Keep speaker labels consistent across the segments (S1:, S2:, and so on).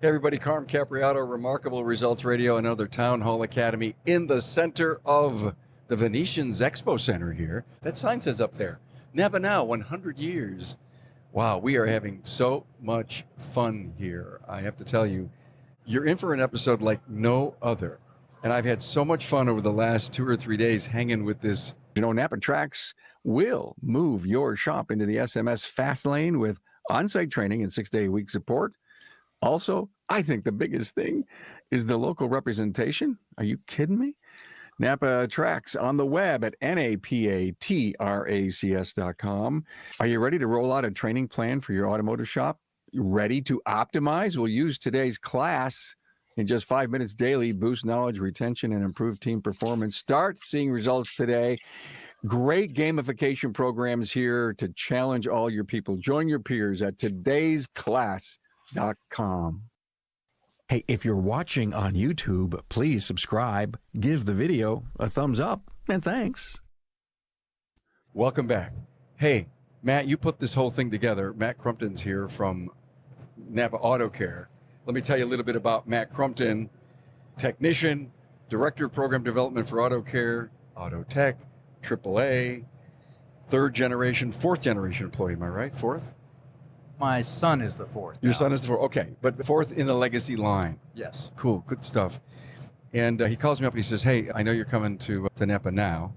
S1: Hey everybody, Carm Capriato, Remarkable Results Radio, another Town Hall Academy in the center of the Venetian's Expo Center here. That sign says up there, NAPA Now, 100 years. Wow, we are having so much fun here. I have to tell you, you're in for an episode like no other. And I've had so much fun over the last 2 or 3 days hanging with this. You know, NAPA Tracks will move your shop into the SMS fast lane with on-site training and 6-day-a-week support. Also, I think the biggest thing is the local representation. Are you kidding me? NAPA Tracks on the web at NAPATRACS.com. Are you ready to roll out a training plan for your automotive shop? You ready to optimize? We'll use today's class in just 5 minutes daily, boost knowledge, retention, and improve team performance. Start seeing results today. Great gamification programs here to challenge all your people. Join your peers at todaysclass.com. Hey, if you're watching on YouTube, please subscribe, give the video a thumbs up, and thanks. Welcome back. Hey, Matt, you put this whole thing together. Matt Crumpton's here from NAPA Autocare. Let me tell you a little bit about Matt Crumpton, technician, director of program development for Autocare, Autotech, AAA, fourth generation employee, am I right? Fourth?
S2: My son is the fourth.
S1: Your
S2: now.
S1: son is the fourth, okay, but fourth in the legacy line.
S2: Yes.
S1: Cool, good stuff. And he calls me up and he says, hey, I know you're coming to NAPA Now,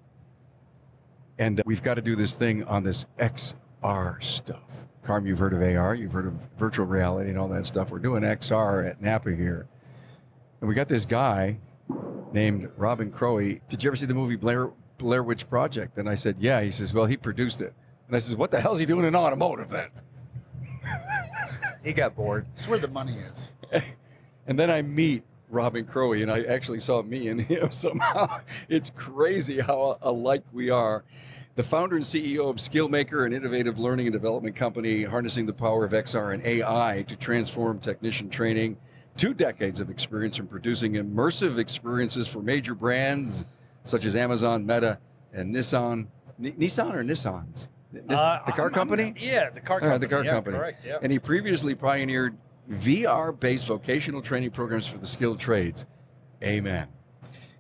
S1: and we've got to do this thing on this XR stuff. Carm, you've heard of AR, you've heard of virtual reality and all that stuff. We're doing XR at NAPA here. And we got this guy named Robin Cowie. Did you ever see the movie Blair Witch Project? And I said, yeah. He says, well, he produced it. And I says, what the hell is he doing in automotive then?
S2: He got bored.
S3: It's where the money is.
S1: And then I meet Robin Cowie, and I actually saw me and him somehow. It's crazy how alike we are. The founder and CEO of Skillmaker, an innovative learning and development company harnessing the power of XR and AI to transform technician training. 2 decades of experience in producing immersive experiences for major brands such as Amazon, Meta, and Nissan. Nissan or Nissans? The car company?
S3: Yeah, the car company.
S1: The car company.
S3: Correct, yeah.
S1: And he previously pioneered VR-based vocational training programs for the skilled trades. Amen.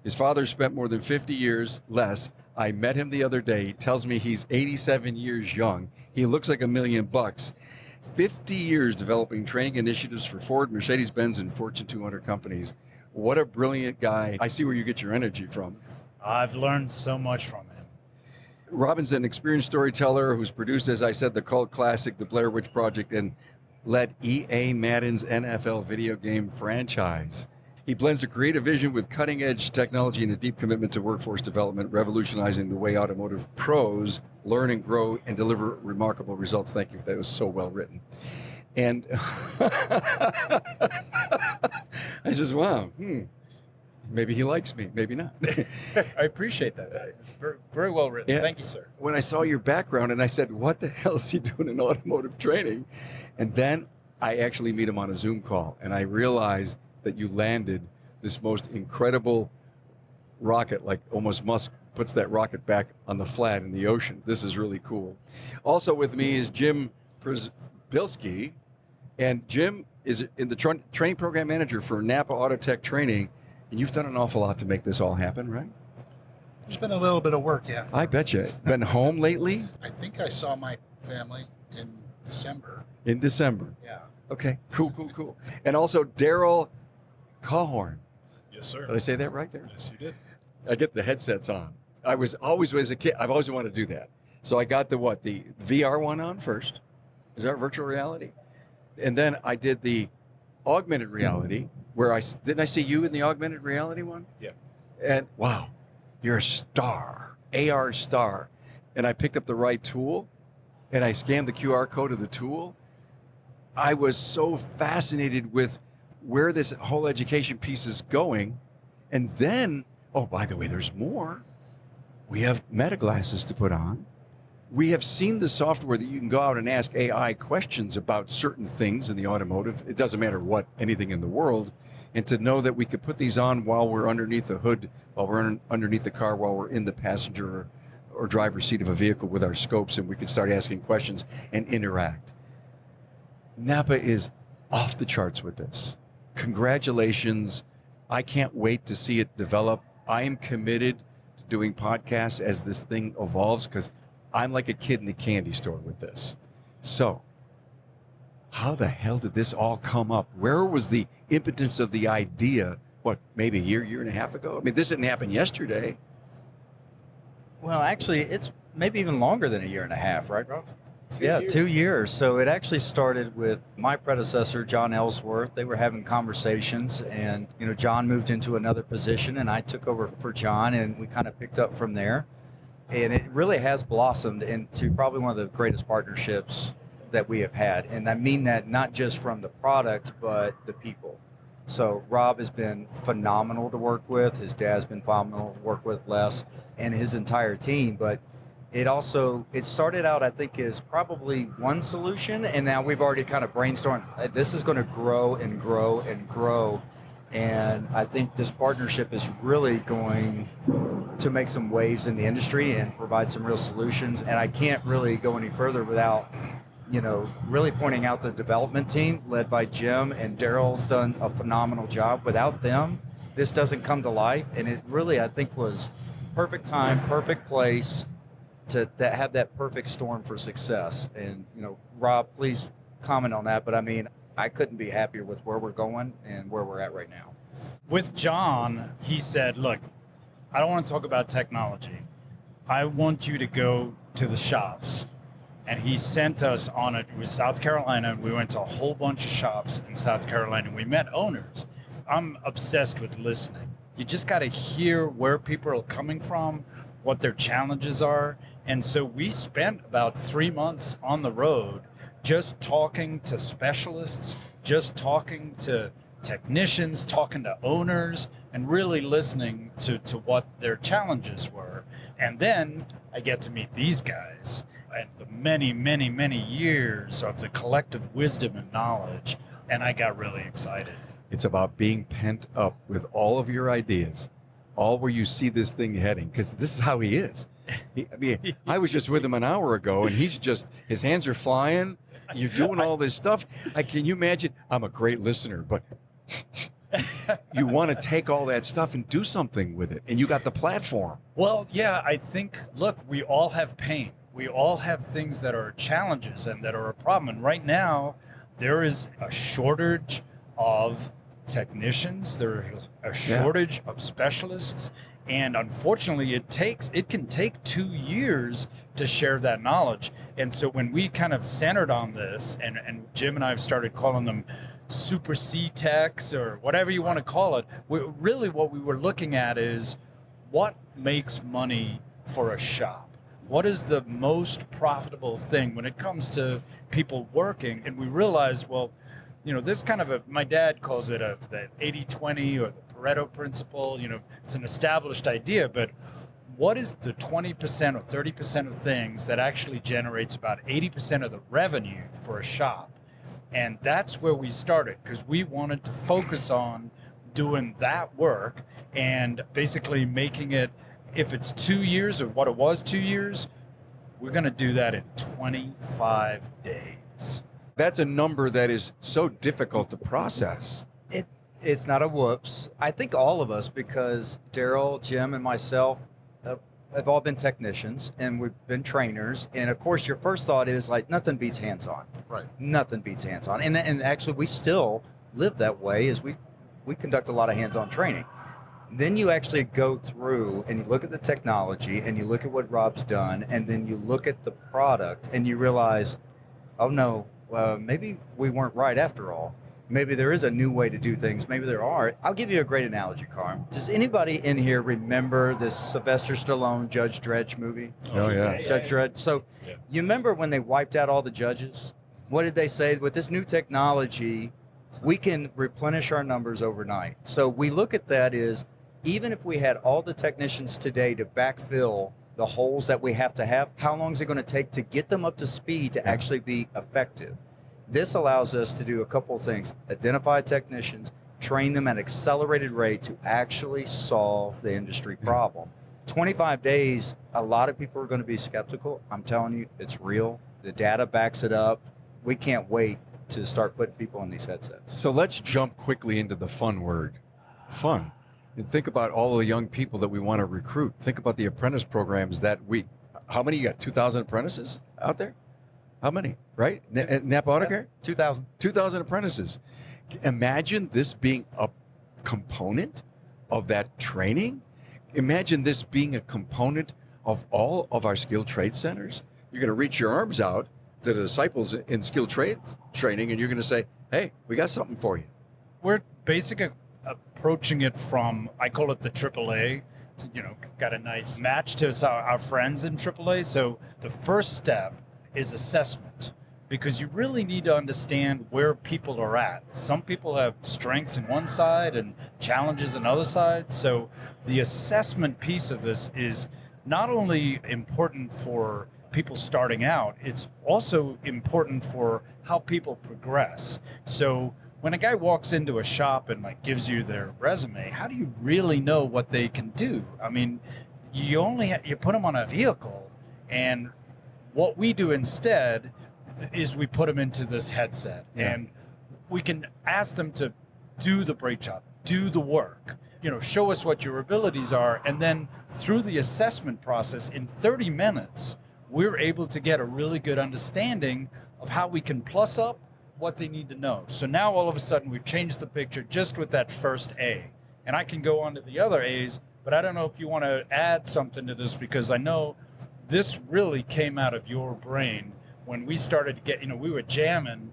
S1: His father spent more than 50 years less. I met him the other day. He tells me he's 87 years young. He looks like $1 million. 50 years developing training initiatives for Ford, Mercedes-Benz, and Fortune 200 companies. What a brilliant guy. I see where you get your energy from.
S3: I've learned so much from him.
S1: Robin's an experienced storyteller who's produced, as I said, the cult classic, The Blair Witch Project, and led EA Madden's NFL video game franchise. He blends a creative vision with cutting-edge technology and a deep commitment to workforce development, revolutionizing the way automotive pros learn and grow and deliver remarkable results. Thank you. That was so well written. And I says, wow, maybe he likes me, maybe not.
S3: I appreciate that. It's very, very well written.
S1: Yeah.
S3: Thank you, sir.
S1: When I saw your background and I said, what the hell is he doing in automotive training? And then I actually meet him on a Zoom call and I realized that you landed this most incredible rocket, like almost Musk puts that rocket back on the flat in the ocean. This is really cool. Also with me is Jim Przybylski, and Jim is in the training program manager for NAPA Autotech Training, and you've done an awful lot to make this all happen, right?
S4: There's been a little bit of work, yeah.
S1: I bet you. Been home lately?
S4: I think I saw my family in December.
S1: In December.
S4: Yeah.
S1: Okay, cool. And also Daryl Cawhorn.
S3: Yes, sir.
S1: Did I say that right there?
S3: Yes, you did.
S1: I get the headsets on. I was always, as a kid, I've always wanted to do that. So I got the VR one on first. Is that virtual reality? And then I did the augmented reality, where didn't I see you in the augmented reality one?
S3: Yeah.
S1: And wow, you're a star, AR star. And I picked up the right tool and I scanned the QR code of the tool. I was so fascinated with where this whole education piece is going. And then, oh, by the way, there's more. We have meta glasses to put on. We have seen the software that you can go out and ask AI questions about certain things in the automotive. It doesn't matter what, anything in the world. And to know that we could put these on while we're underneath the hood, while we're underneath the car, while we're in the passenger or driver's seat of a vehicle with our scopes, and we can start asking questions and interact. NAPA is off the charts with this. congratulations. I can't wait to see it develop. I am committed to doing podcasts as this thing evolves because I'm like a kid in a candy store with this. So, how the hell did this all come up? Where was the impetus of the idea? What, maybe a year and a half ago? I mean, this didn't happen yesterday.
S2: Well, actually, it's maybe even longer than a year and a half, right, Rob? 2 years. So it actually started with my predecessor, John Ellsworth. They were having conversations, and John moved into another position, and I took over for John, and we kind of picked up from there. And it really has blossomed into probably one of the greatest partnerships that we have had. And I mean that not just from the product, but the people. So Rob has been phenomenal to work with. His dad's been phenomenal to work with, Les, and his entire team. But it started out, I think, as probably one solution, and now we've already kind of brainstormed. This is going to grow and grow and grow, and I think this partnership is really going to make some waves in the industry and provide some real solutions. And I can't really go any further without, really pointing out the development team led by Jim, and Daryl's done a phenomenal job. Without them, this doesn't come to life, and it really, I think, was perfect time, perfect place to have that perfect storm for success. And, Rob, please comment on that. But I mean, I couldn't be happier with where we're going and where we're at right now.
S3: With John, he said, look, I don't want to talk about technology. I want you to go to the shops. And he sent us on it. It was South Carolina. And we went to a whole bunch of shops in South Carolina. And we met owners. I'm obsessed with listening. You just got to hear where people are coming from, what their challenges are. And so we spent about 3 months on the road just talking to specialists, just talking to technicians, talking to owners, and really listening to what their challenges were. And then I get to meet these guys and the many, many, many years of the collective wisdom and knowledge, and I got really excited.
S1: It's about being pent up with all of your ideas, all where you see this thing heading, because this is how he is. I was just with him an hour ago, and his hands are flying. You're doing all this stuff. Can you imagine? I'm a great listener, but you want to take all that stuff and do something with it, and you got the platform.
S3: Well, yeah, I think, look, we all have pain. We all have things that are challenges and that are a problem. And right now, there is a shortage of technicians. There is a shortage of specialists. And unfortunately, it can take 2 years to share that knowledge. And so when we kind of centered on this, and Jim and I have started calling them Super C techs or whatever you want to call it, really what we were looking at is what makes money for a shop? What is the most profitable thing when it comes to people working? And we realized, well, there's kind of my dad calls it the 80-20 or the Pareto principle. It's an established idea, but what is the 20% or 30% of things that actually generates about 80% of the revenue for a shop? And that's where we started, because we wanted to focus on doing that work and basically making it, if it's 2 years or what it was 2 years, we're going to do that in 25 days.
S1: That's a number that is so difficult to process.
S2: It's not a whoops. I think all of us, because Daryl, Jim, and myself have all been technicians, and we've been trainers. And of course, your first thought is like, nothing beats hands-on.
S4: Right.
S2: Nothing beats hands-on. And actually, we still live that way as we conduct a lot of hands-on training. Then you actually go through and you look at the technology and you look at what Rob's done, and then you look at the product and you realize, oh no, maybe we weren't right after all. Maybe there is a new way to do things. Maybe there are. I'll give you a great analogy, Carm. Does anybody in here remember this Sylvester Stallone Judge Dredd movie?
S1: Oh, yeah.
S2: Judge Dredd. So you remember when they wiped out all the judges? What did they say? With this new technology, we can replenish our numbers overnight. So we look at that as, even if we had all the technicians today to backfill the holes that we have to have, how long is it going to take to get them up to speed to actually be effective? This allows us to do a couple of things: identify technicians, train them at accelerated rate to actually solve the industry problem. 25 days, a lot of people are going to be skeptical. I'm telling you, it's real. The data backs it up. We can't wait to start putting people in these headsets.
S1: So let's jump quickly into the fun word, fun. And think about all the young people that we want to recruit. Think about the apprentice programs that how many you got? 2,000 apprentices out there? How many, right? NAPA Autotech?
S2: 2,000.
S1: 2,000 apprentices. Imagine this being a component of that training. Imagine this being a component of all of our skilled trade centers. You're going to reach your arms out to the disciples in skilled trades training, and you're going to say, hey, we got something for you.
S3: We're basically approaching it from, I call it the AAA, got a nice match to our friends in AAA. So the first step is assessment, because you really need to understand where people are at. Some people have strengths in one side and challenges in other sides. So the assessment piece of this is not only important for people starting out, it's also important for how people progress. So when a guy walks into a shop and gives you their resume, how do you really know what they can do? I mean, you put them on a vehicle, and what we do instead is we put them into this headset, and we can ask them to do the brake job, do the work, show us what your abilities are, and then through the assessment process in 30 minutes, we're able to get a really good understanding of how we can plus up what they need to know. So now all of a sudden we've changed the picture just with that first A. And I can go on to the other A's, but I don't know if you want to add something to this, because I know this really came out of your brain when we started to get, we were jamming.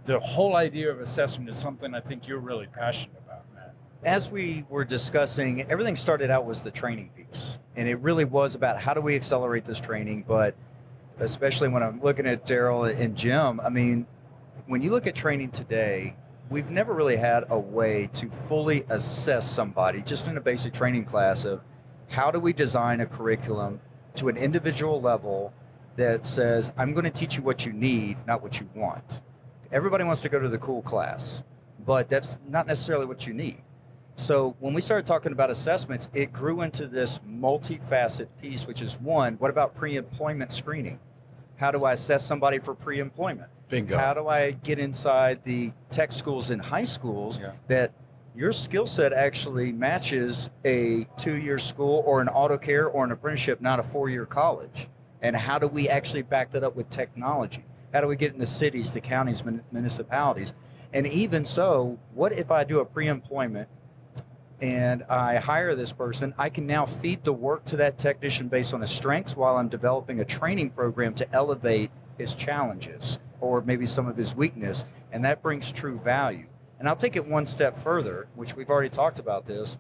S3: The whole idea of assessment is something I think you're really passionate about, Matt.
S2: As we were discussing, everything started out was the training piece. And it really was about how do we accelerate this training, but especially when I'm looking at Daryl and Jim, I mean, when you look at training today, we've never really had a way to fully assess somebody just in a basic training class of how do we design a curriculum to an individual level that says, I'm going to teach you what you need, not what you want. Everybody wants to go to the cool class, but that's not necessarily what you need. So when we started talking about assessments, it grew into this multifaceted piece, which is one, what about pre-employment screening? How do I assess somebody for pre-employment?
S1: Bingo.
S2: How do I get inside the tech schools and high schools that your skill set actually matches a 2-year school or an auto care or an apprenticeship, not a 4-year college? And how do we actually back that up with technology? How do we get in the cities, the counties, municipalities? And even so, what if I do a pre-employment and I hire this person? I can now feed the work to that technician based on his strengths while I'm developing a training program to elevate his challenges or maybe some of his weakness, and that brings true value. And I'll take it one step further, which we've already talked about this.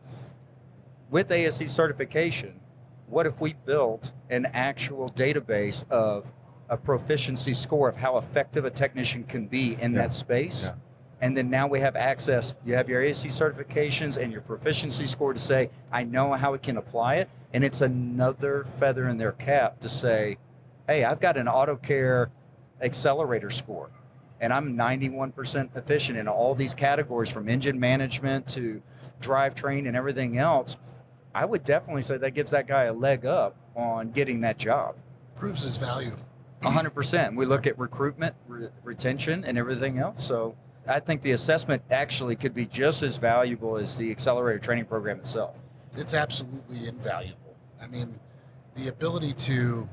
S2: With ASE certification, what if we built an actual database of a proficiency score of how effective a technician can be in that space? And then now we have access, you have your ASE certifications and your proficiency score to say, I know how we can apply it. And it's another feather in their cap to say, hey, I've got an auto care accelerator score, and I'm 91% efficient in all these categories from engine management to drivetrain and everything else. I would definitely say that gives that guy a leg up on getting that job.
S4: Proves his value.
S2: 100%. We look at recruitment, retention, and everything else. So I think the assessment actually could be just as valuable as the accelerator training program itself.
S4: It's absolutely invaluable. I mean, the ability to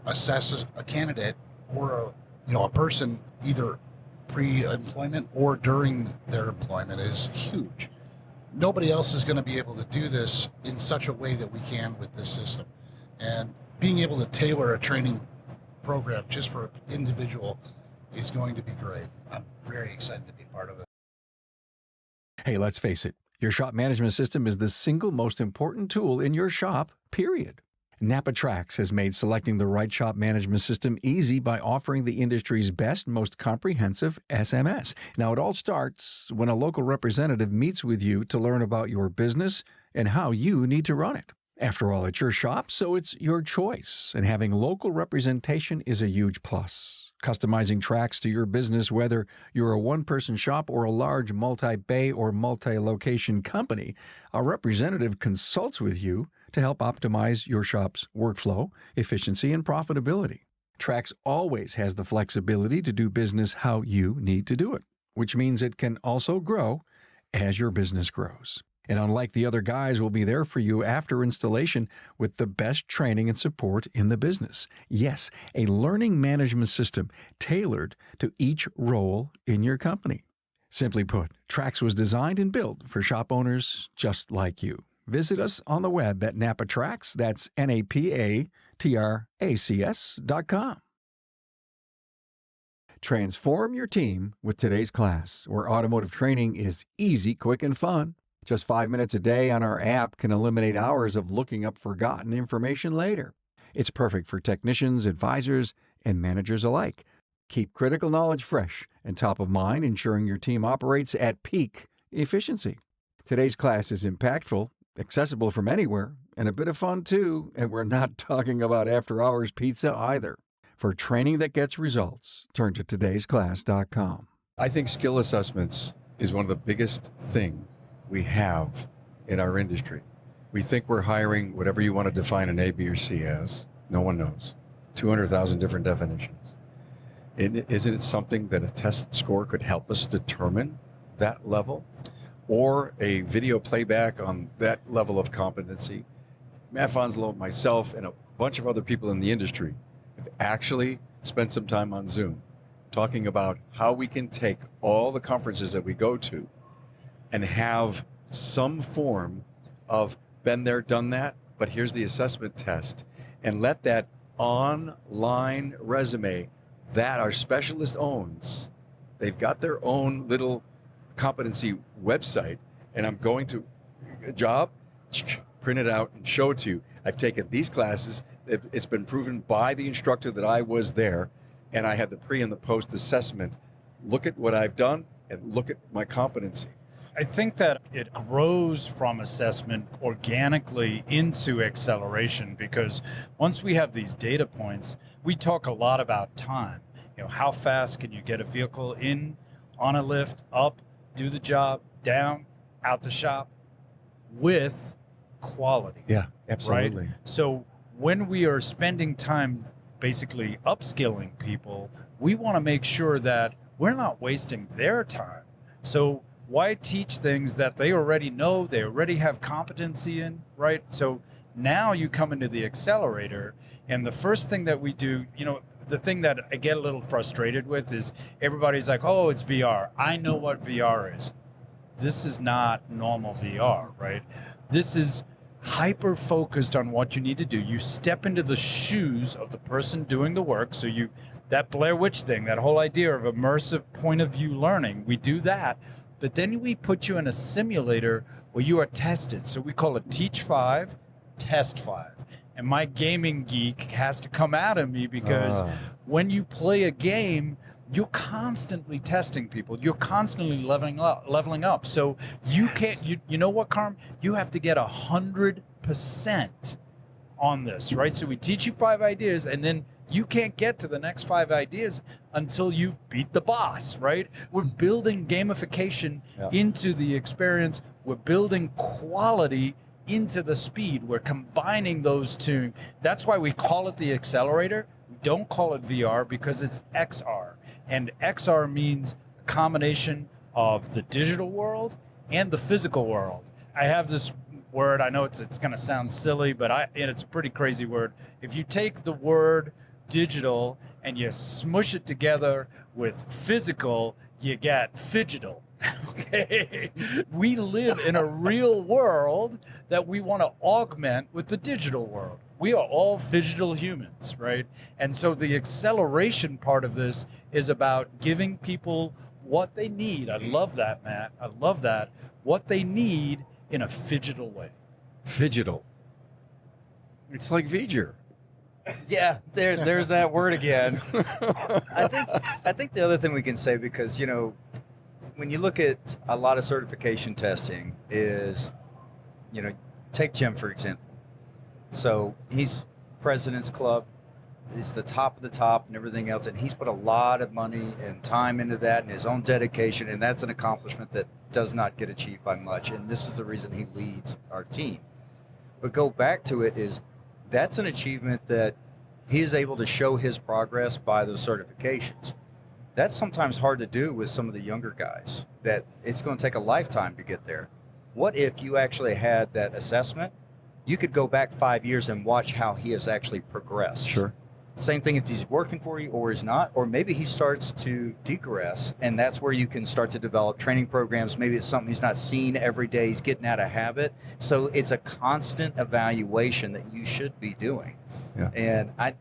S4: assess a candidate or a person either pre-employment or during their employment is huge. Nobody else is going to be able to do this in such a way that we can with this system. And being able to tailor a training program just for an individual is going to be great. I'm very excited to be part of it.
S1: Hey, let's face it, your shop management system is the single most important tool in your shop, period. NAPA Trax has made selecting the right shop management system easy by offering the industry's best, most comprehensive SMS. Now, it all starts when a local representative meets with you to learn about your business and how you need to run it. After all, it's your shop, so it's your choice, and having local representation is a huge plus. Customizing Trax to your business, whether you're a one-person shop or a large multi-bay or multi-location company, a representative consults with you to help optimize your shop's workflow, efficiency, and profitability. Trax always has the flexibility to do business how you need to do it, which means it can also grow as your business grows. And unlike the other guys, we'll be there for you after installation with the best training and support in the business. Yes, a learning management system tailored to each role in your company. Simply put, Trax was designed and built for shop owners just like you. Visit us on the web at NAPA Trax, that's NAPATRACS.com. Transform your team with today's class, where automotive training is easy, quick, and fun. Just 5 minutes a day on our app can eliminate hours of looking up forgotten information later. It's perfect for technicians, advisors, and managers alike. Keep critical knowledge fresh and top of mind, ensuring your team operates at peak efficiency. Today's class is impactful, accessible from anywhere, and a bit of fun too, and we're not talking about after-hours pizza either. For training that gets results, turn to todaysclass.com. I think skill assessments is one of the biggest things we have in our industry. We think we're hiring whatever you want to define an A, B, or C as. No one knows. 200,000 different definitions. Isn't it something that a test score could help us determine that level? Or a video playback on that level of competency? Matt Fonslow, myself, and a bunch of other people in the industry have actually spent some time on Zoom talking about how we can take all the conferences that we go to and have some form of been there, done that, but here's the assessment test, and let that online resume that our specialist owns. They've got their own little competency website, and I'm going to a job, print it out and show it to you. I've taken these classes. It's been proven by the instructor that I was there, and I had the pre and the post assessment. Look at what I've done and look at my competency.
S3: I think that it grows from assessment organically into acceleration, because once we have these data points, we talk a lot about time. You know, how fast can you get a vehicle in, on a lift, up, do the job, down, out the shop, with quality.
S1: Yeah, absolutely.
S3: Right? So when we are spending time basically upskilling people, we want to make sure that we're not wasting their time. So why teach things that they already know, they already have competency in, right? So now you come into the accelerator, and the first thing that we do, you know, the thing that I get a little frustrated with is everybody's like, oh, it's VR. I know what VR is. This is not normal VR, right? This is hyper focused on what you need to do. You step into the shoes of the person doing the work. So that Blair Witch thing, that whole idea of immersive point of view learning, we do that. But then we put you in a simulator where you are tested. So we call it Teach 5, Test 5. And my gaming geek has to come out of me, because when you play a game, you're constantly testing people. You're constantly leveling up. So you can't, you know what, Carm? You have to get 100% on this, right? So we teach you 5 ideas, and then you can't get to the next 5 ideas until you've beat the boss, right? We're building gamification into the experience. We're building quality into the speed. We're combining those two. That's why we call it the accelerator. We don't call it VR because it's XR. And XR means a combination of the digital world and the physical world. I have this word, I know it's going to sound silly, but it's a pretty crazy word. If you take the word digital and you smush it together with physical, you get Phygital. Okay, we live in a real world that we want to augment with the digital world. We are all Phygital humans, right? And so the acceleration part of this is about giving people what they need. I love that, Matt. I love that. What they need in a Phygital way.
S1: Phygital. It's like V'ger.
S2: Yeah, there's that word again. I think the other thing we can say, because, you know, when you look at a lot of certification testing is, you know, take Jim, for example. So he's President's Club. He's the top of the top and everything else. And he's put a lot of money and time into that and his own dedication. And that's an accomplishment that does not get achieved by much. And this is the reason he leads our team. But go back to it is that's an achievement that he is able to show his progress by those certifications. That's sometimes hard to do with some of the younger guys, that it's going to take a lifetime to get there. What if you actually had that assessment? You could go back 5 years and watch how he has actually progressed.
S1: Sure.
S2: Same thing if he's working for you or he's not, or maybe he starts to degress, and that's where you can start to develop training programs. Maybe it's something he's not seen every day, he's getting out of habit. So it's a constant evaluation that you should be doing.
S1: Yeah.
S2: And I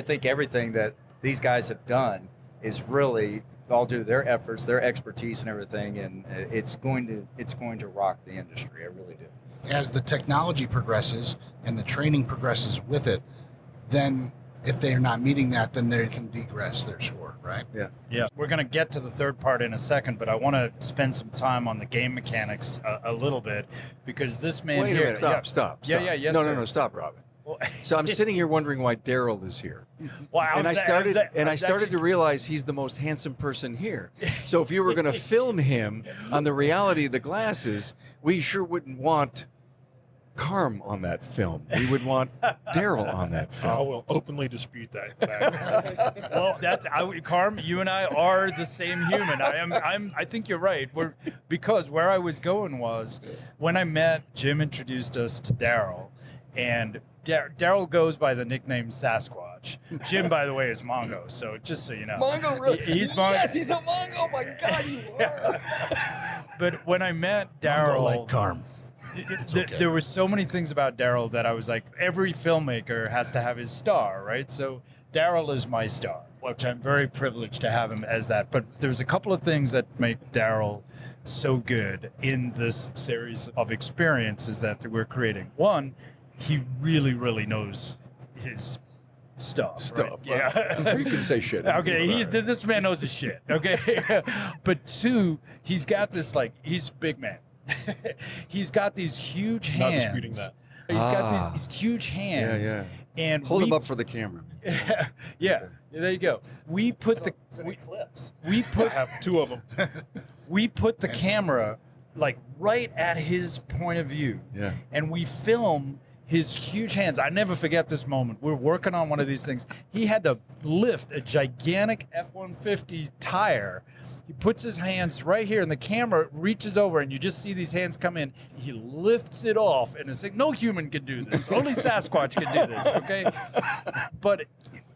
S2: think everything that these guys have done is really all due to their efforts, their expertise and everything, and it's going to rock the industry. I really do.
S4: As the technology progresses and the training progresses with it, then if they're not meeting that, then they can degress their score, right?
S3: Yeah. We're going to get to the third part in a second, but I want to spend some time on the game mechanics a little bit, because this man
S1: Wait a
S3: here.
S1: minute. Stop.
S3: Yeah, yes,
S1: No,
S3: sir.
S1: Stop, Robin.
S3: Well,
S1: So I'm sitting here wondering why Daryl is here. I
S3: I
S1: started to realize he's the most handsome person here. So if you were going to film him on the reality of the glasses, we sure wouldn't want Carm on that film. We would want Daryl on that
S5: I
S1: film.
S5: will openly dispute that.
S3: Well, Carm, you and I are the same human. I think you're right. Because where I was going was, when I met, Jim introduced us to Daryl, and Daryl goes by the nickname Sasquatch. Jim, by the way, is Mongo. So just so you know,
S1: Mongo, really?
S3: He's Mongo.
S1: Yes, he's a Mongo. My God, you are.
S3: But when I met
S4: Go
S3: Daryl,
S4: like Carm. Okay.
S3: there were so many things about Daryl that I was like, every filmmaker has to have his star, right? So Daryl is my star, which I'm very privileged to have him as that. But there's a couple of things that make Daryl so good in this series of experiences that we're creating. One, he really, really knows his stuff. Right? Yeah.
S1: You can say shit.
S3: Okay, this man knows his shit. Okay, but two, he's got this, like, he's a big man. He's got these huge hands.
S5: Not disputing that.
S3: He's got these huge hands.
S1: Yeah.
S3: And
S1: Hold him up for the camera.
S3: yeah, there you go. We put
S5: I have two of them.
S3: we put the camera like right at his point of view.
S1: Yeah.
S3: And we film his huge hands. I never forget this moment. We're working on one of these things. He had to lift a gigantic F-150 tire. He puts his hands right here, and the camera reaches over, and you just see these hands come in. He lifts it off, and it's like, no human can do this. Only Sasquatch can do this, okay? But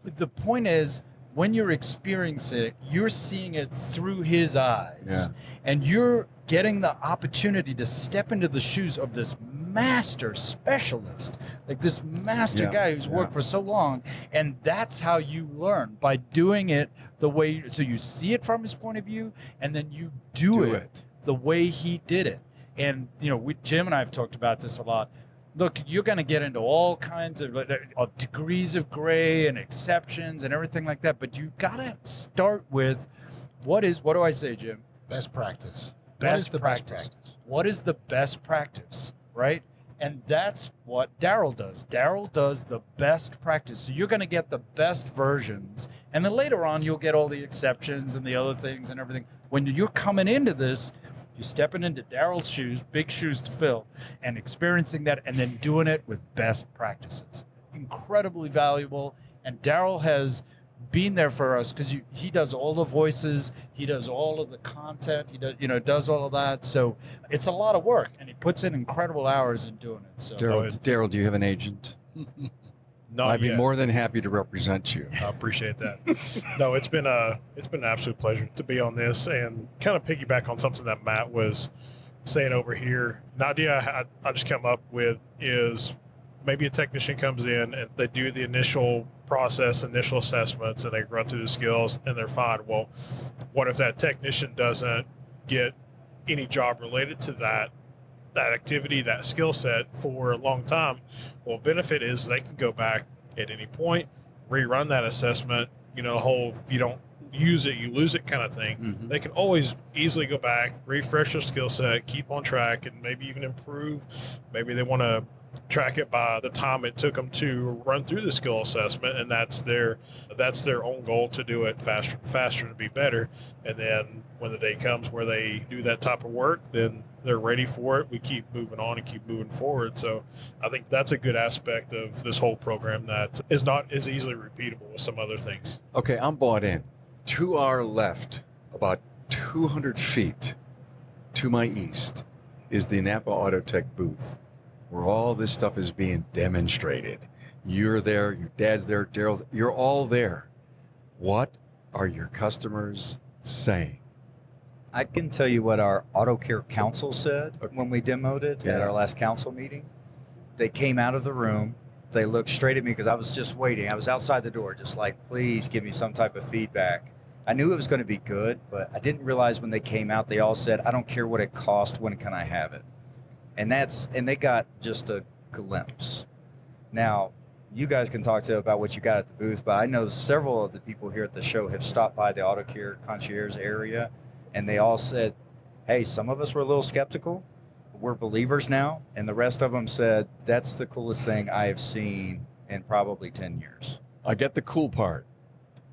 S3: the point is, when you're experiencing it, you're seeing it through his eyes.
S1: Yeah.
S3: And you're getting the opportunity to step into the shoes of this master specialist, like this master guy who's worked for so long. And that's how you learn, by doing it the way, so you see it from his point of view, and then you do it the way he did it. And, you know, Jim and I have talked about this a lot. Look, you're going to get into all kinds of degrees of gray and exceptions and everything like that, but you got to start with what do I say, Jim?
S4: Best practice.
S3: Best
S4: What is the
S3: practice.
S4: best practice?
S3: What is the best practice, right? And that's what Daryl does. Daryl does the best practice. So you're going to get the best versions, and then later on you'll get all the exceptions and the other things and everything. When you're coming into this, you're stepping into Daryl's shoes, big shoes to fill, and experiencing that, and then doing it with best practices. Incredibly valuable. And Daryl has been there for us because he does all the voices, he does all of the content, he does all of that. So it's a lot of work, and he puts in incredible hours in doing it. So
S1: Daryl, do you have an agent?
S5: Not
S1: I'd be
S5: yet.
S1: more than happy to represent you.
S5: I appreciate that. No, it's been an absolute pleasure to be on this, and kind of piggyback on something that Matt was saying over here. An idea I just come up with is maybe a technician comes in and they do the initial process, initial assessments, and they run through the skills and they're fine. Well, what if that technician doesn't get any job related to that activity, that skill set for a long time? Well, benefit is they can go back at any point, rerun that assessment, the whole, if you don't use it, you lose it kind of thing.
S1: Mm-hmm.
S5: They can always easily go back, refresh their skill set, keep on track, and maybe even improve. Maybe they want to track it by the time it took them to run through the skill assessment, and that's their own goal, to do it faster, to be better. And then when the day comes where they do that type of work, then they're ready for it, we keep moving on and keep moving forward. So I think that's a good aspect of this whole program that is not as easily repeatable with some other things.
S1: Okay, I'm bought in. To our left, about 200 feet to my east, is the NAPA Autotech booth, where all this stuff is being demonstrated. You're there, your dad's there, Daryl's, you're all there. What are your customers saying?
S2: I can tell you what our Auto Care Council said when we demoed it at our last council meeting. They came out of the room. They looked straight at me because I was just waiting. I was outside the door, just like, please give me some type of feedback. I knew it was going to be good, but I didn't realize when they came out, they all said, I don't care what it costs, when can I have it? And they got just a glimpse. Now, you guys can talk to about what you got at the booth, but I know several of the people here at the show have stopped by the Auto Care Concierge area, and they all said, hey, some of us were a little skeptical. We're believers now. And the rest of them said, that's the coolest thing I have seen in probably 10 years.
S1: I get the cool part,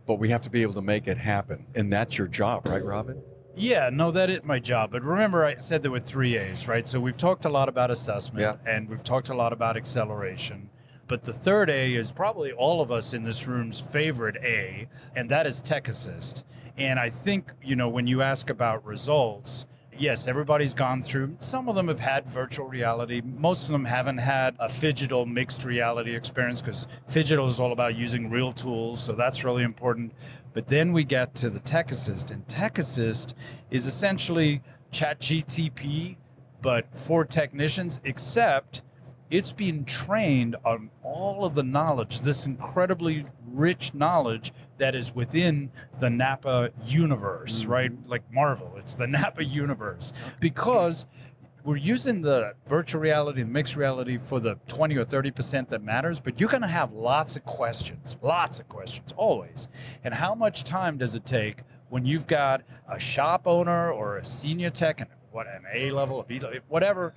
S1: but we have to be able to make it happen. And that's your job, right, Robin?
S3: Yeah, no, that is my job. But remember, I said there were 3 A's, right? So we've talked a lot about assessment, and we've talked a lot about acceleration. But the third A is probably all of us in this room's favorite A, and that is tech assist. And I think, when you ask about results, yes, everybody's gone through. Some of them have had virtual reality. Most of them haven't had a Phygital mixed reality experience, because Phygital is all about using real tools. So that's really important. But then we get to the Tech Assist. And Tech Assist is essentially ChatGTP, but for technicians, except it's being trained on all of the knowledge, this incredibly rich knowledge that is within the NAPA universe, right? Like Marvel, it's the NAPA universe. Because we're using the virtual reality and mixed reality for the 20 or 30% that matters, but you're going to have lots of questions, always. And how much time does it take when you've got a shop owner or a senior tech, and an A level, a B level, whatever,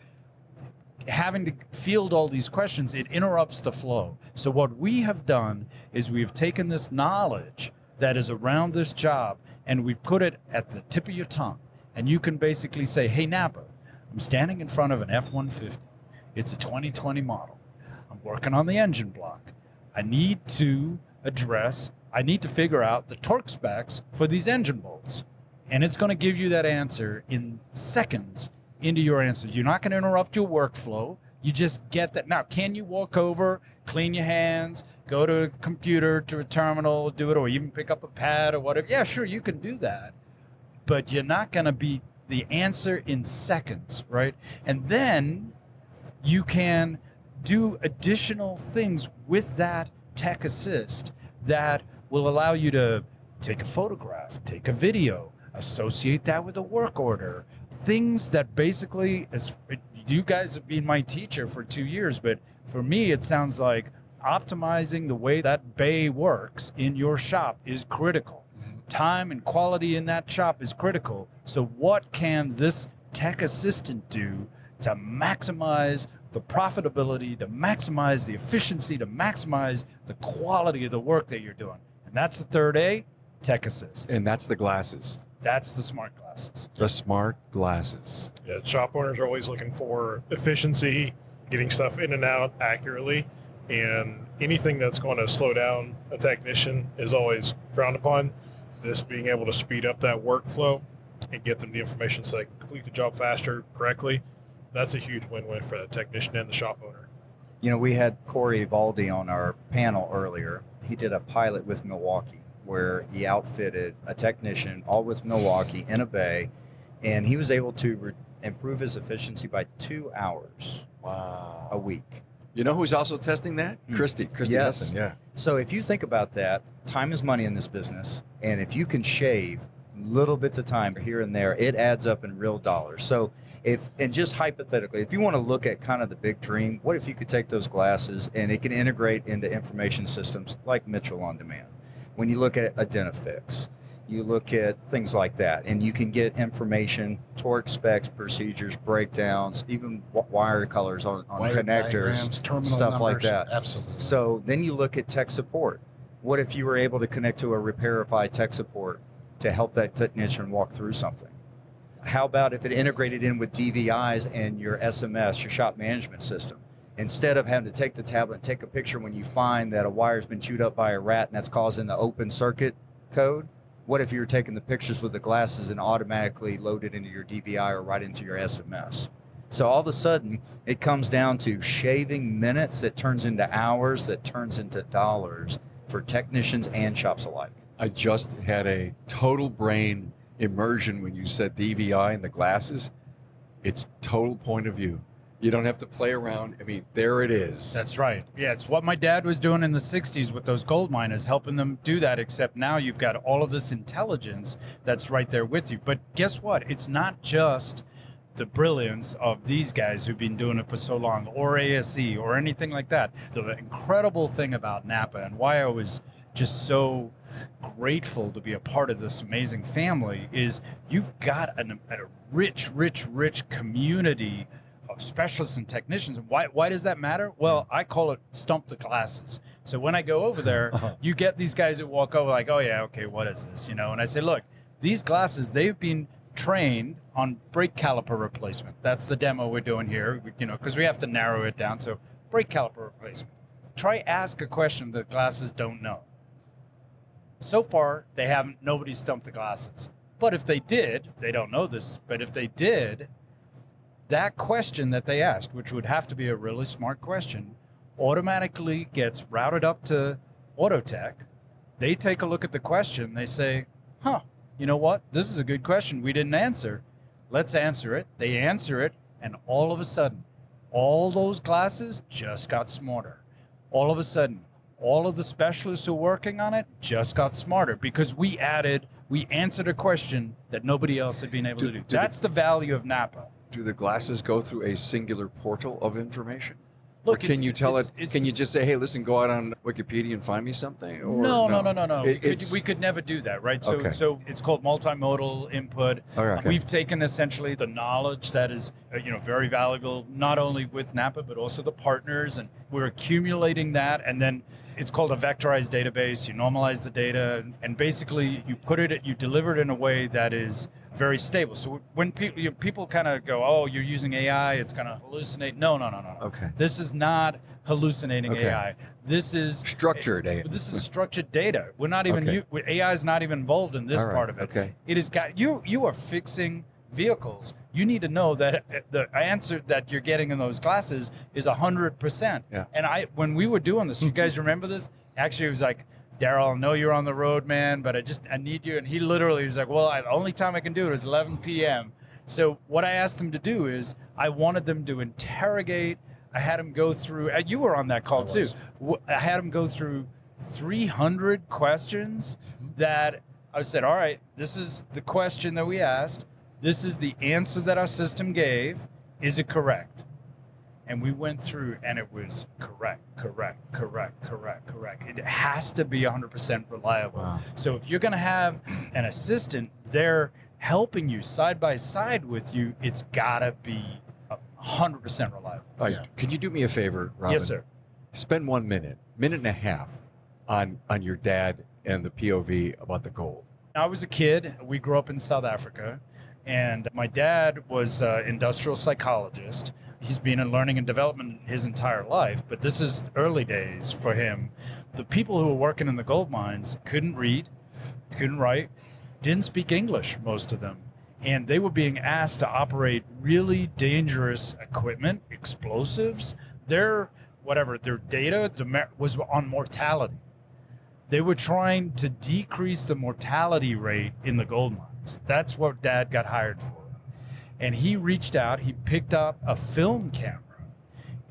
S3: having to field all these questions? It interrupts the flow. So what we have done is we've taken this knowledge that is around this job and we put it at the tip of your tongue. And you can basically say, hey, Napa, I'm standing in front of an F-150. It's a 2020 model. I'm working on the engine block. I need to figure out the torque specs for these engine bolts. And it's going to give you that answer in seconds into your answer. You're not going to interrupt your workflow. You just get that. Now, can you walk over, clean your hands, go to a computer, to a terminal, do it, or even pick up a pad or whatever? Yeah, sure, you can do that. But you're not going to be the answer in seconds, right? And then you can do additional things with that tech assist that will allow you to take a photograph, take a video, associate that with a work order, things that basically, as you guys have been my teacher for 2 years, but for me, it sounds like optimizing the way that bay works in your shop is critical. Time and quality in that shop is critical. So what can this tech assistant do to maximize the profitability, to maximize the efficiency, to maximize the quality of the work that you're doing? And that's the third A, tech assist.
S1: And that's the glasses.
S3: That's the smart glasses.
S1: The smart glasses.
S5: Yeah, shop owners are always looking for efficiency, getting stuff in and out accurately, and anything that's going to slow down a technician is always frowned upon. This being able to speed up that workflow and get them the information so they can complete the job faster, correctly, that's a huge win-win for the technician and the shop owner.
S2: We had Corey Valdi on our panel earlier. He did a pilot with Milwaukee where he outfitted a technician all with Milwaukee in a bay, and he was able to improve his efficiency by 2 hours a week.
S1: You know who's also testing that? Christy
S2: Yes.
S1: Hudson, yeah.
S2: So if you think about that, time is money in this business, and if you can shave little bits of time here and there, it adds up in real dollars. So and just hypothetically, if you want to look at kind of the big dream, what if you could take those glasses and it can integrate into information systems like Mitchell On Demand? When you look at Identifix, you look at things like that, and you can get information, torque specs, procedures, breakdowns, even wire colors on
S4: Wire
S2: connectors,
S4: diagrams, terminal
S2: stuff like
S4: numbers.
S2: that.
S4: Absolutely.
S2: So then you look at tech support. What if you were able to connect to a Repairify tech support to help that technician walk through something? how about if it integrated in with DVIs and your SMS, your shop management system? Instead of having to take the tablet and take a picture when you find that a wire's been chewed up by a rat and that's causing the open circuit code, what if you were taking the pictures with the glasses and automatically loaded into your DVI or right into your SMS? So all of a sudden, it comes down to shaving minutes that turns into hours, that turns into dollars for technicians and shops alike.
S1: I just had a total brain immersion when you said DVI and the glasses. It's total point of view. You don't have to play around. I mean, there it is.
S3: That's right. Yeah, it's what my dad was doing in the 60s with those gold miners, helping them do that, except now you've got all of this intelligence that's right there with you. But guess what? It's not just the brilliance of these guys who've been doing it for so long, or ASE, or anything like that. The incredible thing about NAPA and why I was just so grateful to be a part of this amazing family is you've got a rich community of specialists and technicians. Why does that matter? Well, I call it stump the glasses. So when I go over there, you get these guys that walk over like, oh yeah, okay, what is this? You know, and I say, look, these glasses, they've been trained on brake caliper replacement. That's the demo we're doing here, you know, because we have to narrow it down. So brake caliper replacement. Try ask a question the glasses don't know. So far, nobody's stumped the glasses. But if they did, they don't know this, but if they did, that question that they asked, which would have to be a really smart question, automatically gets routed up to Autotech. They take a look at the question. They say, you know what? This is a good question we didn't answer. Let's answer it. They answer it, and all of a sudden, all those glasses just got smarter. All of a sudden, all of the specialists who are working on it just got smarter because we answered a question that nobody else had been able to do. That's the value of NAPA.
S1: Do the glasses go through a singular portal of information?
S3: Look,
S1: or can you tell it? Can you just say, "Hey, listen, go out on Wikipedia and find me something"? Or
S3: no. We could never do that, right? So,
S1: Okay.
S3: so it's called multimodal input.
S1: Okay.
S3: We've taken essentially the knowledge that is, very valuable, not only with NAPA but also the partners, and we're accumulating that, and then it's called a vectorized database. You normalize the data, and basically you deliver it in a way that is very stable. So when people kind of go, oh, you're using AI, it's going to hallucinate. No.
S1: Okay.
S3: This is not hallucinating
S1: Okay.
S3: AI. This is
S1: Structured AI.
S3: This is structured data. We're not even AI is not even involved in this
S1: All right,
S3: part of it.
S1: okay.
S3: It is got you are fixing vehicles. You need to know that the answer that you're getting in those classes is 100%.
S1: Yeah.
S3: And when we were doing this, you guys remember this? Actually, it was like, Daryl, I know you're on the road, man, but I need you. And he literally was like, well, the only time I can do it is 11 p.m. So what I asked them to do is I wanted them to interrogate. I had them go through, you were on that call too. I had them go through 300 questions that I said, all right, this is the question that we asked. This is the answer that our system gave. Is it correct? And we went through and it was correct. It has to be 100% reliable.
S1: Wow.
S3: So if you're going to have an assistant, they're helping you side by side with you. It's got to be 100% reliable.
S1: All right.
S4: Yeah.
S1: Can you do me a favor, Robin?
S3: Yes, sir.
S1: Spend 1 minute and a half on your dad and the POV about the gold.
S3: I was a kid. We grew up in South Africa, and my dad was an industrial psychologist. He's been in learning and development his entire life, but this is early days for him. The people who were working in the gold mines couldn't read, couldn't write, didn't speak English, most of them. And they were being asked to operate really dangerous equipment, explosives. Their data was on mortality. They were trying to decrease the mortality rate in the gold mines. That's what Dad got hired for. And he reached out, he picked up a film camera,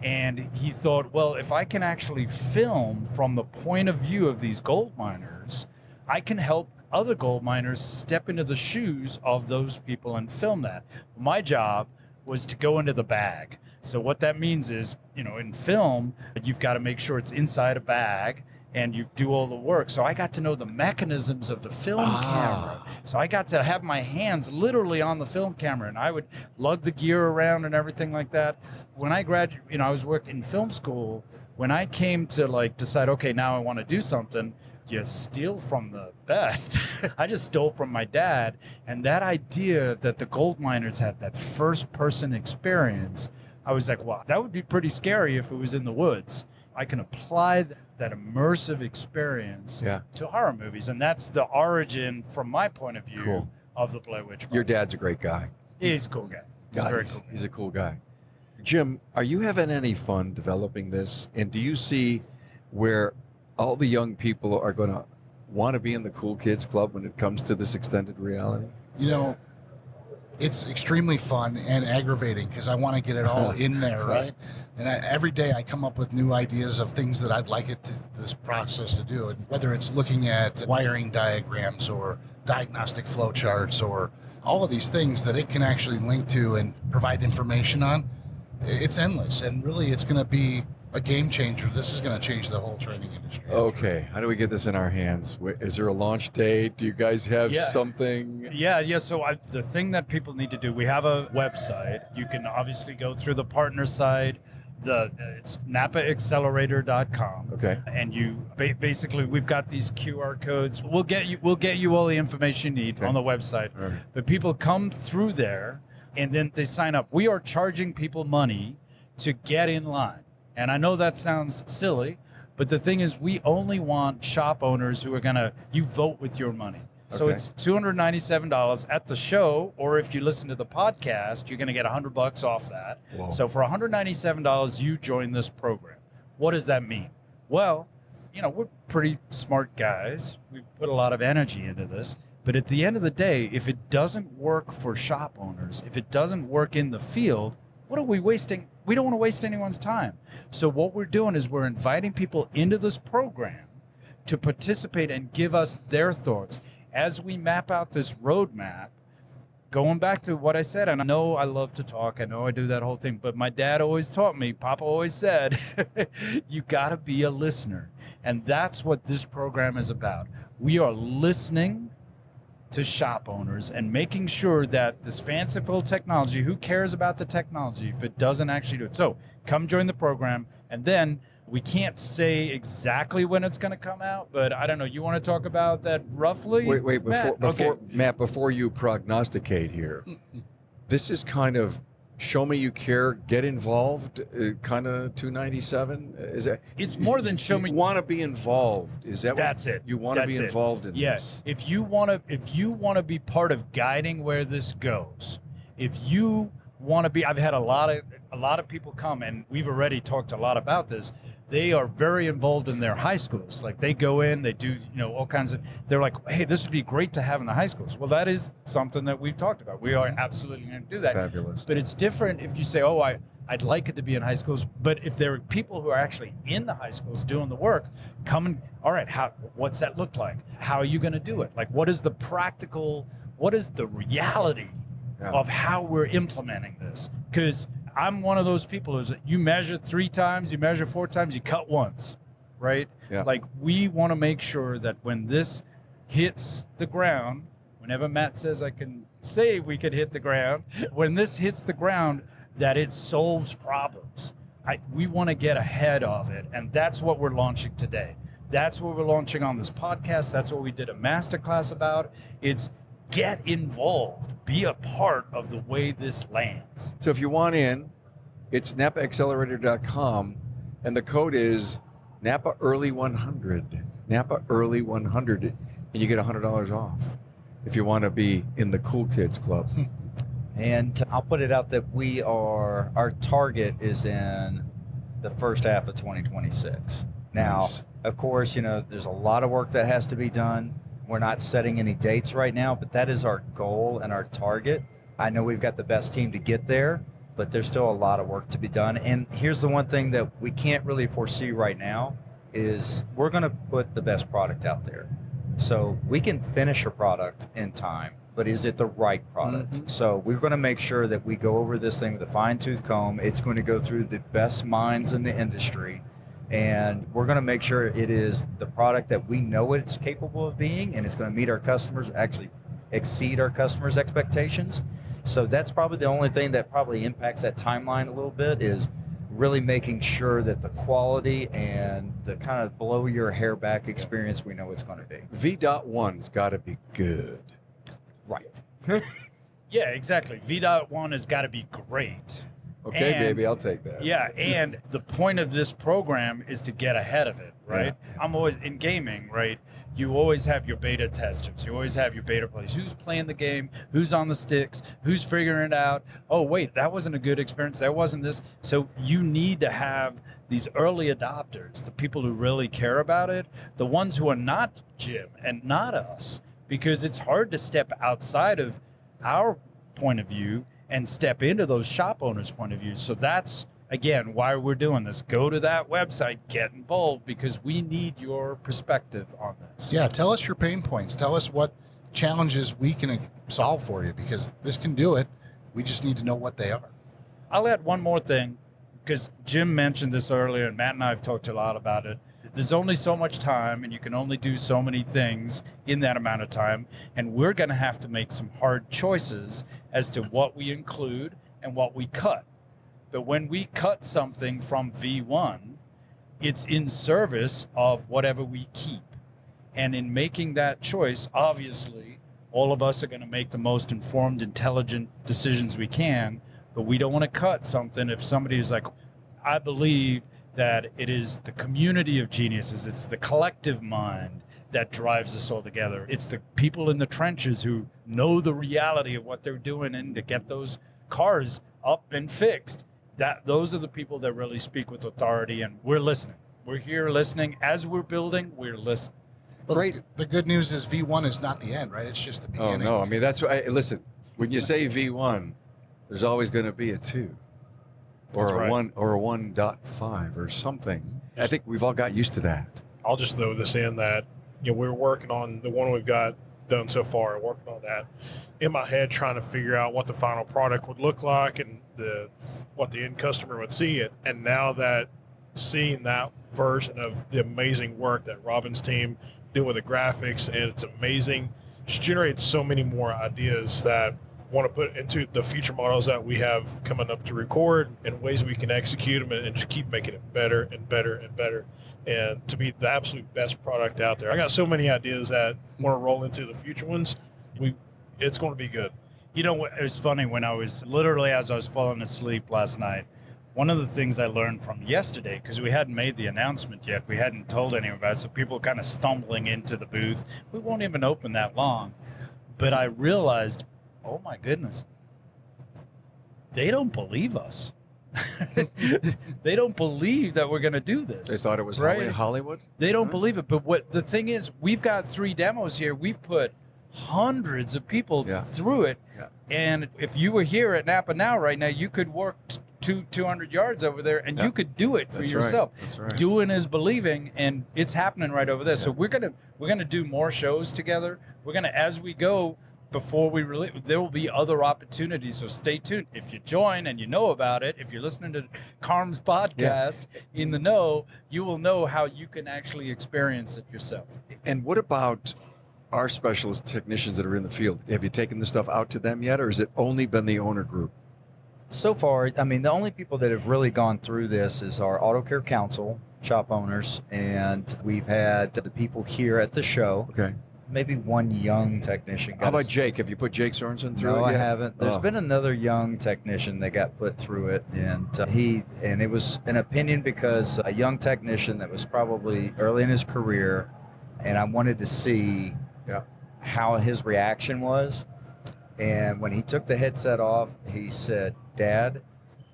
S3: and he thought, well, if I can actually film from the point of view of these gold miners, I can help other gold miners step into the shoes of those people and film that. My job was to go into the bag. So what that means is, in film, you've got to make sure it's inside a bag, and you do all the work. So I got to know the mechanisms of the film camera. So I got to have my hands literally on the film camera, and I would lug the gear around and everything like that. When I graduated, I was working in film school. When I came to like decide, okay, now I want to do something, you steal from the best. I just stole from my dad. And that idea that the gold miners had, that first person experience, I was like, wow, that would be pretty scary if it was in the woods. I can apply that immersive experience to horror movies. And that's the origin, from my point of view, of the Blair Witch Project.
S1: Your dad's a great guy.
S3: He's a cool guy.
S1: He's a cool guy. Jim, are you having any fun developing this? And do you see where all the young people are going to want to be in the Cool Kids Club when it comes to this extended reality?
S4: It's extremely fun and aggravating because I want to get it all in there, right? And every day I come up with new ideas of things that I'd like this process to do. And whether it's looking at wiring diagrams or diagnostic flow charts or all of these things that it can actually link to and provide information on, it's endless. And really, it's going to be a game changer. This is going to change the whole training industry.
S1: Okay, how do we get this in our hands? Is there a launch date? Do you guys have something?
S3: Yeah. So the thing that people need to do, we have a website. You can obviously go through the partner side. It's NAPA
S1: Okay.
S3: And you basically, we've got these QR codes. We'll get you all the information you need on the website.
S1: Right.
S3: But people come through there and then they sign up. We are charging people money to get in line. And I know that sounds silly, but the thing is, we only want shop owners who are you vote with your money. So it's $297 at the show, or if you listen to the podcast, you're going to get $100 off that.
S1: Whoa.
S3: So for $197, you join this program. What does that mean? Well, we're pretty smart guys. We put a lot of energy into this. But at the end of the day, if it doesn't work for shop owners, if it doesn't work in the field, what are we wasting? We don't want to waste anyone's time. So what we're doing is we're inviting people into this program to participate and give us their thoughts. As we map out this roadmap, going back to what I said, and I know I love to talk, I know I do that whole thing, but my dad always taught me, Papa always said, you got to be a listener. And that's what this program is about. We are listening to shop owners and making sure that this fanciful technology, who cares about the technology if it doesn't actually do it? So come join the program, and then we can't say exactly when it's going to come out, but I don't know. You want to talk about that roughly?
S1: Wait, Matt, before you prognosticate here, this is kind of show me you care, get involved, kind of 297. Is that?
S3: It's more than show me.
S1: You want to be involved. Is that?
S3: That's it.
S1: You want to be involved in
S3: yes.
S1: this.
S3: If you want to be part of guiding where this goes, if you want to be, I've had a lot of people come, and we've already talked a lot about this. They are very involved in their high schools. Like they go in, they do, all kinds of, they're like, hey, this would be great to have in the high schools. Well, that is something that we've talked about. We are absolutely going to do that.
S1: Fabulous.
S3: But it's different if you say, oh, I'd like it to be in high schools. But if there are people who are actually in the high schools doing the work, all right, what's that look like? How are you going to do it? Like, what is the reality of how we're implementing this? Because I'm one of those people who's you measure 3 times, you measure 4 times, you cut once, right?
S1: Yeah.
S3: Like we want to make sure that when this hits the ground, whenever Matt says I can say we could hit the ground, when this hits the ground, that it solves problems. We want to get ahead of it, and that's what we're launching today. That's what we're launching on this podcast. That's what we did a masterclass about. It's get involved, be a part of the way this lands.
S1: So if you want in, it's NAPAaccelerator.com, and the code is NAPA Early 100. NAPA Early 100, and you get $100 off if you want to be in the Cool Kids Club.
S2: And I'll put it out that our target is in the first half of 2026. Now,
S1: Nice.
S2: Of course, there's a lot of work that has to be done. We're not setting any dates right now, but that is our goal and our target. I know we've got the best team to get there, but there's still a lot of work to be done. And here's the one thing that we can't really foresee right now is we're going to put the best product out there. So we can finish a product in time, but is it the right product?
S1: Mm-hmm.
S2: So we're going to make sure that we go over this thing with a fine-tooth comb. It's going to go through the best minds in the industry, And we're going to make sure it is the product that we know it's capable of being, and it's going to meet our customers, actually exceed our customers' expectations. So that's probably the only thing that probably impacts that timeline a little bit, is really making sure that the quality and the kind of blow your hair back experience we know it's going to be.
S1: V.1's got to be good.
S2: Right.
S3: Yeah, exactly. V.1 has got to be great.
S1: Okay,
S3: And-
S1: baby, I'll take that.
S3: Yeah, and the point of this program is to get ahead of it, right?
S1: Yeah.
S3: I'm always in gaming, right? You always have your beta testers. You always have your beta players. Who's playing the game? Who's on the sticks? Who's figuring it out? Oh, wait, that wasn't a good experience. That wasn't this. So you need to have these early adopters, the people who really care about it, the ones who are not Jim and not us, because it's hard to step outside of our point of view and step into those shop owners' point of view. So that's, again, why we're doing this. Go to that website, get involved, because we need your perspective on this.
S4: Yeah, tell us your pain points. Tell us what challenges we can solve for you, because this can do it. We just need to know what they are.
S3: I'll add one more thing, because Jim mentioned this earlier, and Matt and I have talked a lot about it. There's only so much time, and you can only do so many things in that amount of time, and we're going to have to make some hard choices as to what we include and what we cut. But when we cut something from V1, it's in service of whatever we keep. And in making that choice, obviously, all of us are going to make the most informed, intelligent decisions we can, but we don't want to cut something if somebody is like, I believe that it is the community of geniuses, it's the collective mind that drives us all together. It's the people in the trenches who know the reality of what they're doing and to get those cars up and fixed. Those are the people that really speak with authority, and we're listening. We're here listening. As we're building, we're listening.
S4: Well,
S1: Great.
S4: The good news is V1 is not the end, right? It's just the
S1: Oh,
S4: beginning.
S1: no. I mean, that's why, listen, when you say V1, there's always going to be a 2 or
S5: That's
S1: a
S5: right.
S1: 1 or a 1.5 or something. I think we've all got used to that.
S5: I'll just throw this in that, we're working on the one we've got done so far, working on that in my head, trying to figure out what the final product would look like and what the end customer would see it. And now that seeing that version of the amazing work that Robin's team did with the graphics, and it's amazing, just generates so many more ideas that want to put into the future models that we have coming up to record, and ways we can execute them and just keep making it better and better and better, and to be the absolute best product out there. I got so many ideas that want to roll into the future ones. It's going to be good.
S3: You know, it was funny when I was as I was falling asleep last night, one of the things I learned from yesterday, because we hadn't made the announcement yet, we hadn't told anyone about it, so people kind of stumbling into the booth. We won't even open that long. But I realized, oh my goodness, they don't believe us. They don't believe that we're going to do this.
S1: They thought it was
S3: Right.
S1: Hollywood?
S3: They don't
S1: Huh?
S3: believe it. But what the thing is, we've got 3 demos here. We've put hundreds of people
S1: Yeah.
S3: through it.
S1: Yeah.
S3: And if you were here at NAPA Now right now, you could work 200 yards over there, and
S1: Yeah.
S3: you could do it for
S1: That's
S3: yourself.
S1: Right. That's right.
S3: Doing is believing, and it's happening right over there. So we're gonna do more shows together. We're gonna, as we go, before we release, there will be other opportunities. So stay tuned. If you join and you know about it, if you're listening to Carm's podcast in the know, you will know how you can actually experience it yourself.
S1: And what about our specialist technicians that are in the field? Have you taken the stuff out to them yet, or has it only been the owner group?
S2: So far, I mean, the only people that have really gone through this is our Auto Care Council, shop owners, and we've had the people here at the show.
S1: Okay.
S2: Maybe one young technician.
S1: How about Jake? Have you put Jake Sorensen through
S2: No,
S1: it
S2: I
S1: yet?
S2: haven't. There's
S1: Oh.
S2: been another young technician that got put through it, and it was an opinion because a young technician that was probably early in his career, and I wanted to see how his reaction was. And when he took the headset off, he said, "Dad,"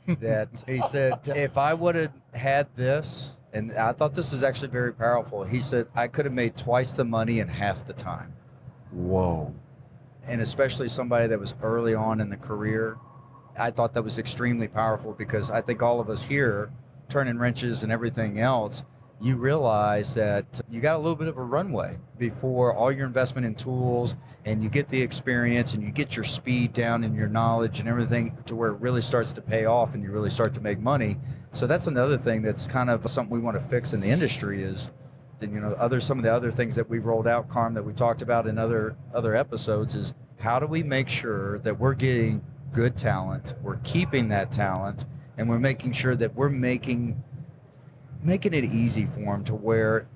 S2: he said, "if I would have had this," and I thought this was actually very powerful. He said, "I could have made twice the money in half the time."
S1: Whoa.
S2: And especially somebody that was early on in the career, I thought that was extremely powerful, because I think all of us here, turning wrenches and everything else, you realize that you got a little bit of a runway before all your investment in tools and you get the experience and you get your speed down and your knowledge and everything to where it really starts to pay off and you really start to make money. So that's another thing that's kind of something we want to fix in the industry is, some of the other things that we've rolled out, Carm, that we talked about in other episodes is how do we make sure that we're getting good talent, we're keeping that talent, and we're making sure that we're making it easy for them to where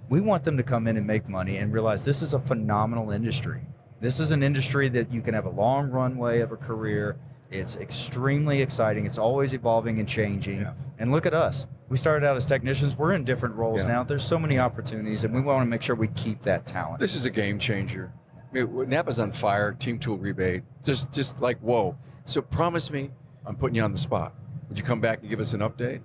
S2: we want them to come in and make money and realize this is a phenomenal industry. This is an industry that you can have a long runway of a career. It's extremely exciting. It's always evolving and changing.
S1: Yeah.
S2: And look at us. We started out as technicians. We're in different roles
S1: Yeah.
S2: now. There's so many opportunities, and we want to make sure we keep that talent.
S1: This is a game changer. I mean, NAPA's on fire, team tool rebate, just like, whoa. So promise me, I'm putting you on the spot. Would you come back and give us an update?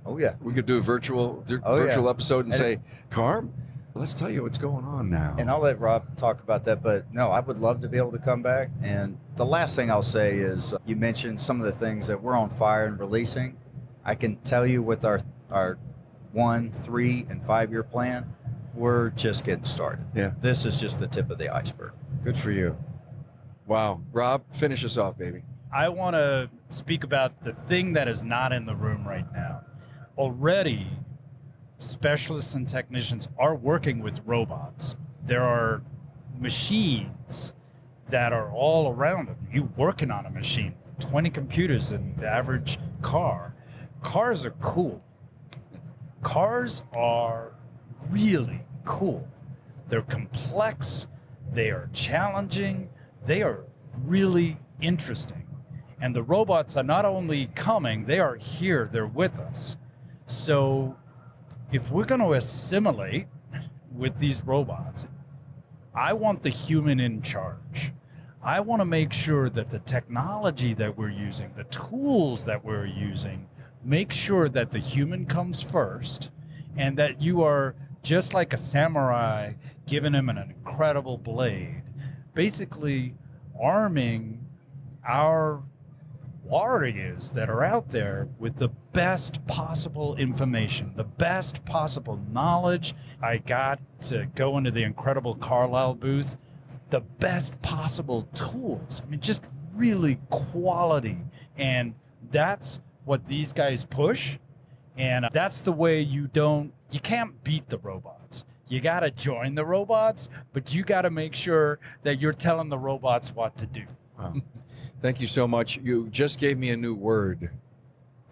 S2: Oh, yeah.
S1: We could do a virtual episode and say, Carm, let's tell you what's going on now.
S2: And I'll let Rob talk about that, but no, I would love to be able to come back. And the last thing I'll say is you mentioned some of the things that we're on fire and releasing. I can tell you with our 1, 3, and 5 year plan, we're just getting started.
S1: Yeah.
S2: This is just the tip of the iceberg.
S1: Good for you. Wow. Rob, finish us off, baby.
S3: I want to speak about the thing that is not in the room right now. Already, specialists and technicians are working with robots. There are machines that are all around them. You working on a machine, 20 computers in the average car. Cars are cool. Cars are really cool. They're complex. They are challenging. They are really interesting. And the robots are not only coming, they are here. They're with us. So if we're going to assimilate with these robots, I want the human in charge. I want to make sure that the technology that we're using, the tools that we're using, make sure that the human comes first and that you are just like a samurai giving him an incredible blade, basically arming our warriors that are out there with the best possible information, the best possible knowledge. I got to go into the incredible Carlisle booth, the best possible tools. I mean, just really quality. And that's what these guys push. And that's the way you can't beat the robots. You got to join the robots, but you got to make sure that you're telling the robots what to do.
S1: Wow. Thank you so much. You just gave me a new word.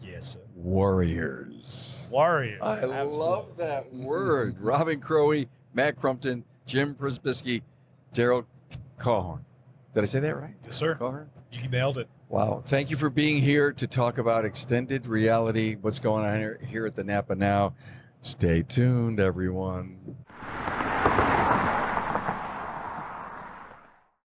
S3: Yes, sir.
S1: Warriors.
S3: Warriors.
S1: I love that word. Robin Cowie, Matt Crumpton, Jim Prisbisky, Daryl Cawhorn. Did I say that right?
S5: Yes, sir.
S1: Cawhorn?
S5: You nailed it.
S1: Wow. Thank you for being here to talk about extended reality, what's going on here at the NAPA Now. Stay tuned, everyone.